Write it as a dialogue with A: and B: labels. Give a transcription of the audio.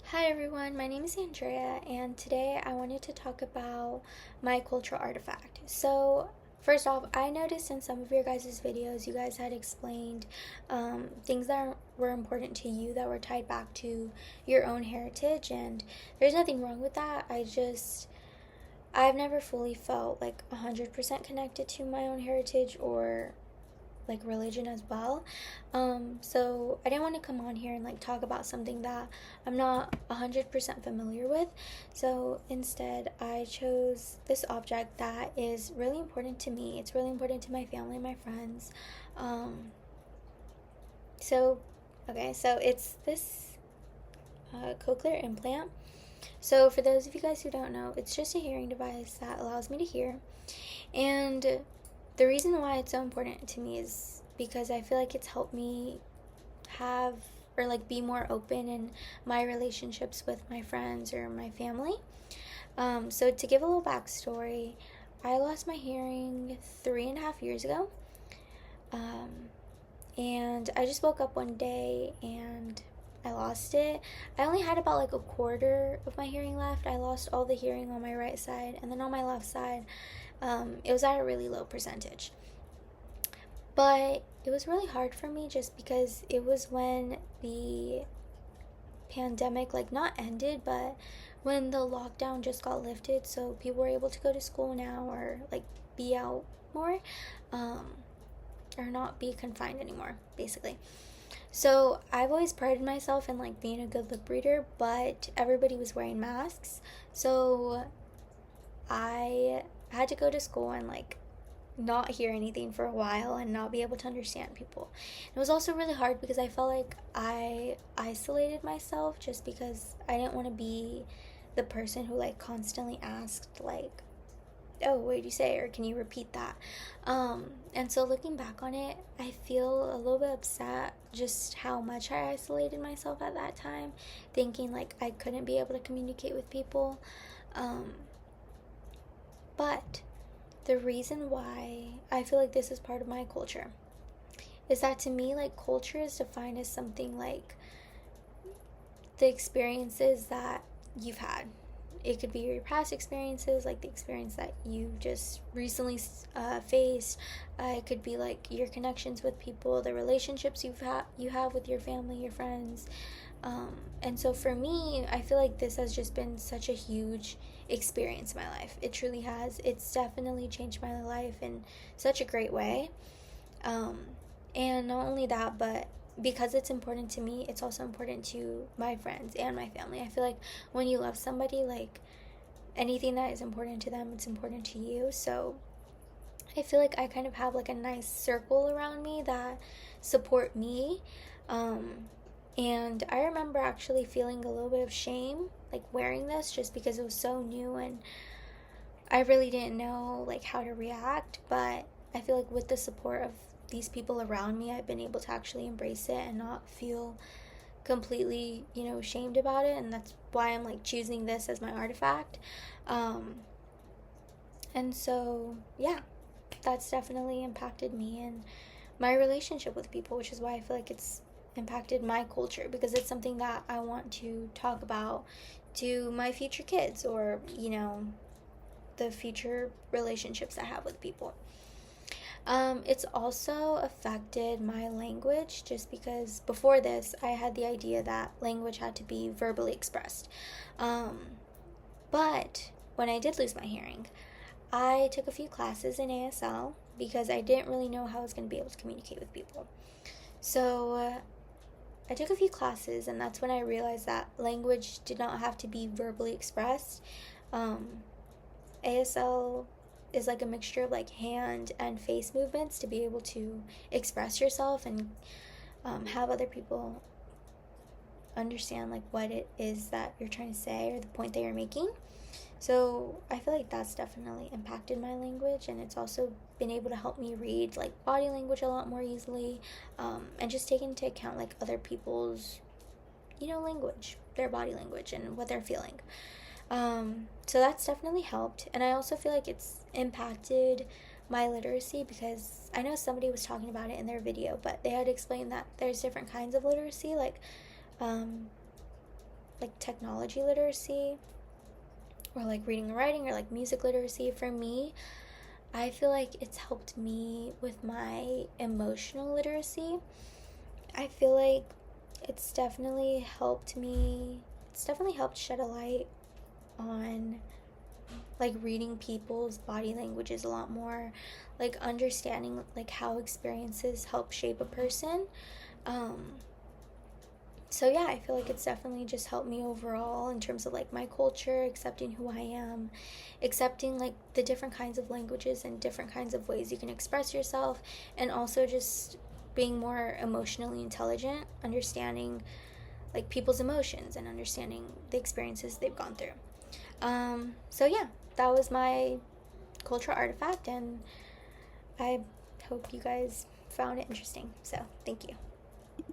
A: Hi everyone, my name is Andrea, and today I wanted to talk about my cultural artifact. So, first off, I noticed in some of your guys' videos, you guys had explained things that were important to you that were tied back to your own heritage, and there's nothing wrong with that. I've never fully felt like 100% connected to my own heritage or like religion as well. So I didn't want to come on here and like talk about something that I'm not 100% familiar with. So instead, I chose this object that is really important to me. It's really important to my family and my friends. Um, so, so it's this cochlear implant. So, for those of you guys who don't know, it's just a hearing device that allows me to hear. And the reason why it's so important to me is because I feel like it's helped me have or like be more open in my relationships with my friends or my family. So to give a little backstory, I lost my hearing 3.5 years ago. Um, and I just woke up one day and I lost it. I only had about like a quarter of my hearing left. I lost all the hearing on my right side, and then on my left side, it was at a really low percentage. But it was really hard for me just because it was when the pandemic, like, not ended, but when the lockdown just got lifted, so people were able to go to school now or like be out more, um, or not be confined anymore, basically. So I've always prided myself in like being a good lip reader, but everybody was wearing masks, so I had to go to school and like not hear anything for a while and not be able to understand people. It was also really hard because I felt like I isolated myself just because I didn't want to be the person who like constantly asked like, oh, what did you say, or can you repeat that? And so looking back on it, I feel a little bit upset just how much I isolated myself at that time, thinking like I couldn't be able to communicate with people. But the reason why I feel like this is part of my culture is that to me, like, culture is defined as something like the experiences that you've had. It could be your past experiences, like the experience that you just recently faced. It could be like your connections with people, the relationships you have with your family, your friends. And so for me, I feel like this has just been such a huge experience in my life. It truly has. It's definitely changed my life in such a great way. Um, and not only that, but because it's important to me, it's also important to my friends and my family. I feel like when you love somebody, like, anything that is important to them, it's important to you. So I feel like I kind of have like a nice circle around me that support me. Um, and I remember actually feeling a little bit of shame, like wearing this, just because it was so new and I really didn't know like how to react. But I feel like with the support of these people around me, I've been able to actually embrace it and not feel completely, shamed about it. And that's why I'm like choosing this as my artifact. Um, and so, yeah, that's definitely impacted me and my relationship with people, which is why I feel like it's impacted my culture, because it's something that I want to talk about to my future kids, or the future relationships I have with people. It's also affected my language, just because before this I had the idea that language had to be verbally expressed. Um, but when I did lose my hearing, I took a few classes in ASL because I didn't really know how I was going to be able to communicate with people. So I took a few classes, and that's when I realized that language did not have to be verbally expressed. Um, ASL is like a mixture of like hand and face movements to be able to express yourself and have other people understand like what it is that you're trying to say or the point that you're making. So I feel like that's definitely impacted my language, and it's also been able to help me read like body language a lot more easily, and just take into account like other people's, language, their body language, and what they're feeling. So that's definitely helped, and I also feel like it's impacted my literacy, because I know somebody was talking about it in their video, but they had explained that there's different kinds of literacy, um, like technology literacy or like reading and writing or like music literacy, for me, I feel like it's helped me with my emotional literacy. I feel like it's definitely helped me. It's definitely helped shed a light on like reading people's body languages a lot more, like understanding like how experiences help shape a person. So yeah, I feel like it's definitely just helped me overall in terms of like my culture, accepting who I am, accepting like the different kinds of languages and different kinds of ways you can express yourself, and also just being more emotionally intelligent, understanding like people's emotions and understanding the experiences they've gone through. So yeah, that was my cultural artifact, and I hope you guys found it interesting. So thank you.